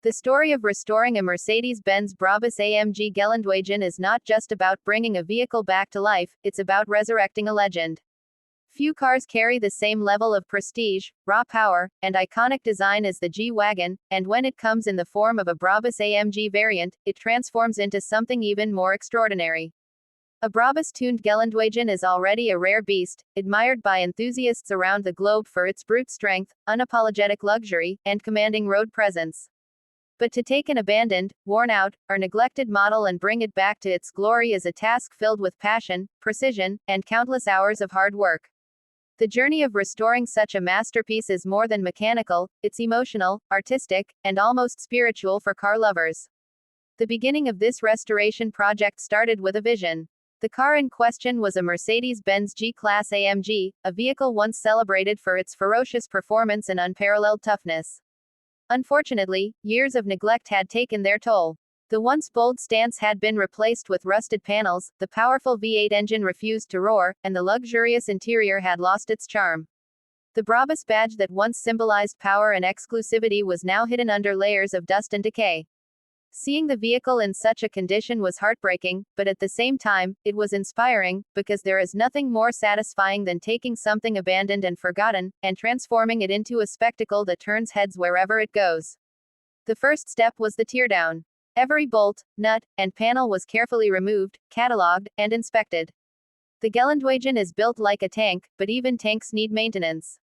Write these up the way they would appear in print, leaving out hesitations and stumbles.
The story of restoring a Mercedes-Benz Brabus AMG Geländewagen is not just about bringing a vehicle back to life, it's about resurrecting a legend. Few cars carry the same level of prestige, raw power, and iconic design as the G-Wagon, and when it comes in the form of a Brabus AMG variant, it transforms into something even more extraordinary. A Brabus-tuned Geländewagen is already a rare beast, admired by enthusiasts around the globe for its brute strength, unapologetic luxury, and commanding road presence. But to take an abandoned, worn-out, or neglected model and bring it back to its glory is a task filled with passion, precision, and countless hours of hard work. The journey of restoring such a masterpiece is more than mechanical, it's emotional, artistic, and almost spiritual for car lovers. The beginning of this restoration project started with a vision. The car in question was a Mercedes-Benz G-Class AMG, a vehicle once celebrated for its ferocious performance and unparalleled toughness. Unfortunately, years of neglect had taken their toll. The once bold stance had been replaced with rusted panels, the powerful V8 engine refused to roar, and the luxurious interior had lost its charm. The Brabus badge that once symbolized power and exclusivity was now hidden under layers of dust and decay. Seeing the vehicle in such a condition was heartbreaking, but at the same time, it was inspiring, because there is nothing more satisfying than taking something abandoned and forgotten, and transforming it into a spectacle that turns heads wherever it goes. The first step was the teardown. Every bolt, nut, and panel was carefully removed, catalogued, and inspected. The Geländewagen is built like a tank, but even tanks need maintenance.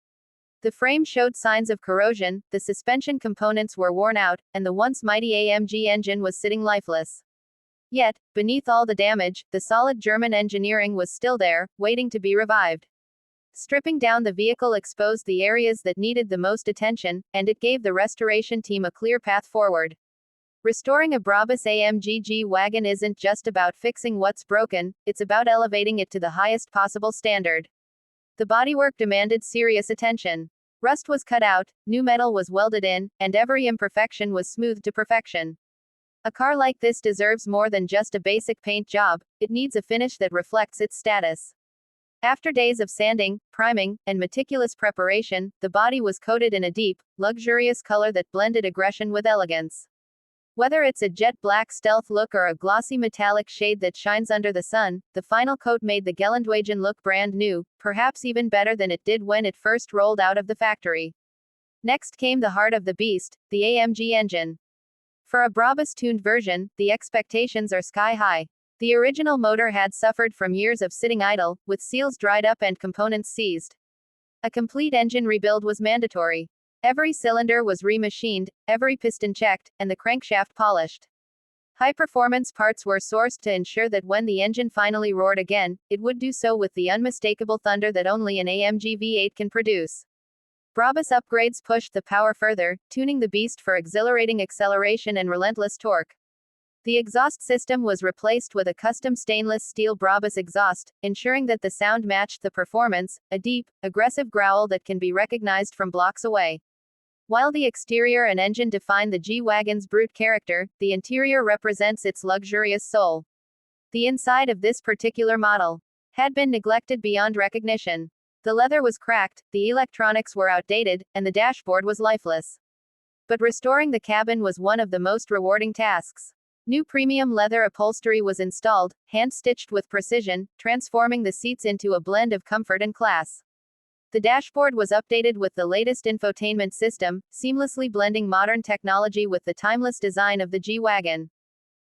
The frame showed signs of corrosion, the suspension components were worn out, and the once mighty AMG engine was sitting lifeless. Yet, beneath all the damage, the solid German engineering was still there, waiting to be revived. Stripping down the vehicle exposed the areas that needed the most attention, and it gave the restoration team a clear path forward. Restoring a Brabus AMG G-Wagon isn't just about fixing what's broken, it's about elevating it to the highest possible standard. The bodywork demanded serious attention. Rust was cut out, new metal was welded in, and every imperfection was smoothed to perfection. A car like this deserves more than just a basic paint job, it needs a finish that reflects its status. After days of sanding, priming, and meticulous preparation, the body was coated in a deep, luxurious color that blended aggression with elegance. Whether it's a jet black stealth look or a glossy metallic shade that shines under the sun, the final coat made the Geländewagen look brand new, perhaps even better than it did when it first rolled out of the factory. Next came the heart of the beast, the AMG engine. For a Brabus-tuned version, the expectations are sky high. The original motor had suffered from years of sitting idle, with seals dried up and components seized. A complete engine rebuild was mandatory. Every cylinder was remachined, every piston checked, and the crankshaft polished. High-performance parts were sourced to ensure that when the engine finally roared again, it would do so with the unmistakable thunder that only an AMG V8 can produce. Brabus upgrades pushed the power further, tuning the beast for exhilarating acceleration and relentless torque. The exhaust system was replaced with a custom stainless steel Brabus exhaust, ensuring that the sound matched the performance, a deep, aggressive growl that can be recognized from blocks away. While the exterior and engine define the G-Wagon's brute character, the interior represents its luxurious soul. The inside of this particular model had been neglected beyond recognition. The leather was cracked, the electronics were outdated, and the dashboard was lifeless. But restoring the cabin was one of the most rewarding tasks. New premium leather upholstery was installed, hand-stitched with precision, transforming the seats into a blend of comfort and class. The dashboard was updated with the latest infotainment system, seamlessly blending modern technology with the timeless design of the G-Wagon.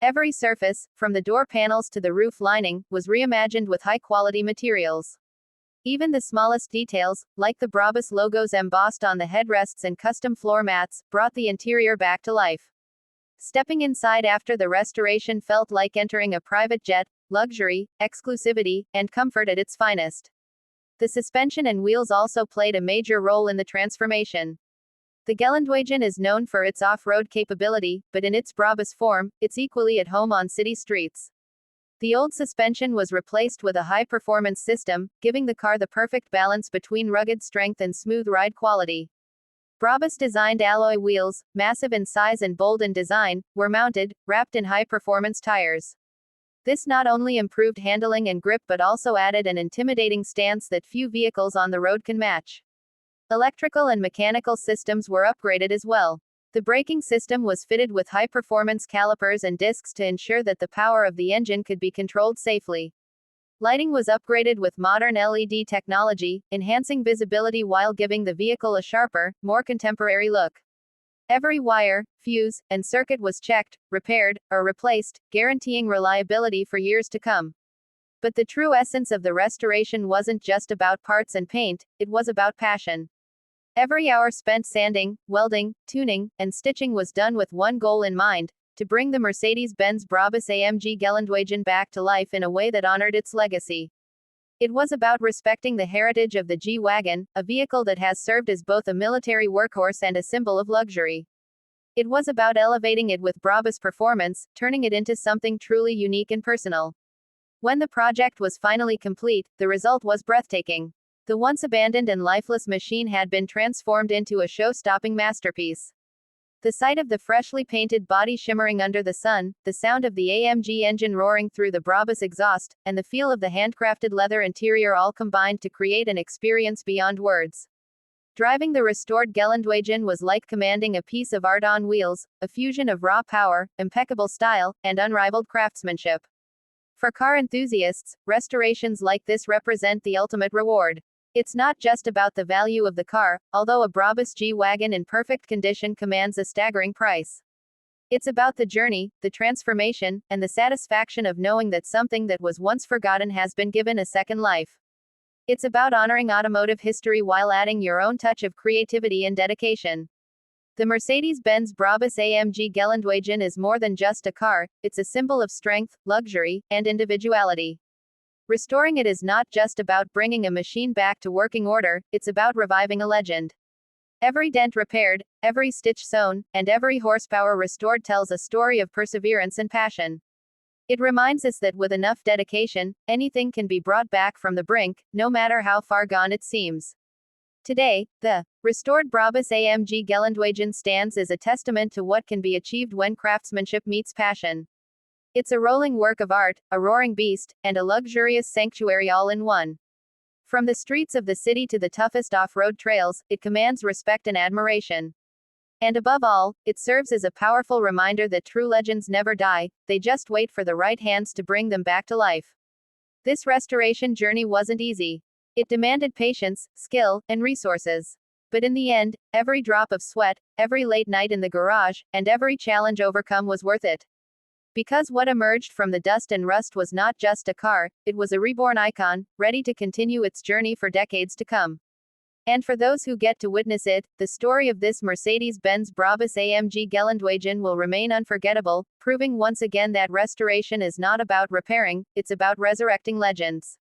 Every surface, from the door panels to the roof lining, was reimagined with high-quality materials. Even the smallest details, like the Brabus logos embossed on the headrests and custom floor mats, brought the interior back to life. Stepping inside after the restoration felt like entering a private jet, luxury, exclusivity, and comfort at its finest. The suspension and wheels also played a major role in the transformation. The Geländewagen is known for its off-road capability, but in its Brabus form, it's equally at home on city streets. The old suspension was replaced with a high-performance system, giving the car the perfect balance between rugged strength and smooth ride quality. Brabus-designed alloy wheels, massive in size and bold in design, were mounted, wrapped in high-performance tires. This not only improved handling and grip but also added an intimidating stance that few vehicles on the road can match. Electrical and mechanical systems were upgraded as well. The braking system was fitted with high-performance calipers and discs to ensure that the power of the engine could be controlled safely. Lighting was upgraded with modern LED technology, enhancing visibility while giving the vehicle a sharper, more contemporary look. Every wire, fuse, and circuit was checked, repaired, or replaced, guaranteeing reliability for years to come. But the true essence of the restoration wasn't just about parts and paint, it was about passion. Every hour spent sanding, welding, tuning, and stitching was done with one goal in mind: to bring the Mercedes-Benz Brabus AMG Geländewagen back to life in a way that honored its legacy. It was about respecting the heritage of the G-Wagon, a vehicle that has served as both a military workhorse and a symbol of luxury. It was about elevating it with Brabus performance, turning it into something truly unique and personal. When the project was finally complete, the result was breathtaking. The once abandoned and lifeless machine had been transformed into a show-stopping masterpiece. The sight of the freshly painted body shimmering under the sun, the sound of the AMG engine roaring through the Brabus exhaust, and the feel of the handcrafted leather interior all combined to create an experience beyond words. Driving the restored Geländewagen was like commanding a piece of art on wheels, a fusion of raw power, impeccable style, and unrivaled craftsmanship. For car enthusiasts, restorations like this represent the ultimate reward. It's not just about the value of the car, although a Brabus G-Wagon in perfect condition commands a staggering price. It's about the journey, the transformation, and the satisfaction of knowing that something that was once forgotten has been given a second life. It's about honoring automotive history while adding your own touch of creativity and dedication. The Mercedes-Benz Brabus AMG Geländewagen is more than just a car, it's a symbol of strength, luxury, and individuality. Restoring it is not just about bringing a machine back to working order, it's about reviving a legend. Every dent repaired, every stitch sewn, and every horsepower restored tells a story of perseverance and passion. It reminds us that with enough dedication, anything can be brought back from the brink, no matter how far gone it seems. Today, the restored Brabus AMG Geländewagen stands as a testament to what can be achieved when craftsmanship meets passion. It's a rolling work of art, a roaring beast, and a luxurious sanctuary all in one. From the streets of the city to the toughest off-road trails, it commands respect and admiration. And above all, it serves as a powerful reminder that true legends never die, they just wait for the right hands to bring them back to life. This restoration journey wasn't easy. It demanded patience, skill, and resources. But in the end, every drop of sweat, every late night in the garage, and every challenge overcome was worth it. Because what emerged from the dust and rust was not just a car, it was a reborn icon, ready to continue its journey for decades to come. And for those who get to witness it, the story of this Mercedes-Benz Brabus AMG Geländewagen will remain unforgettable, proving once again that restoration is not about repairing, it's about resurrecting legends.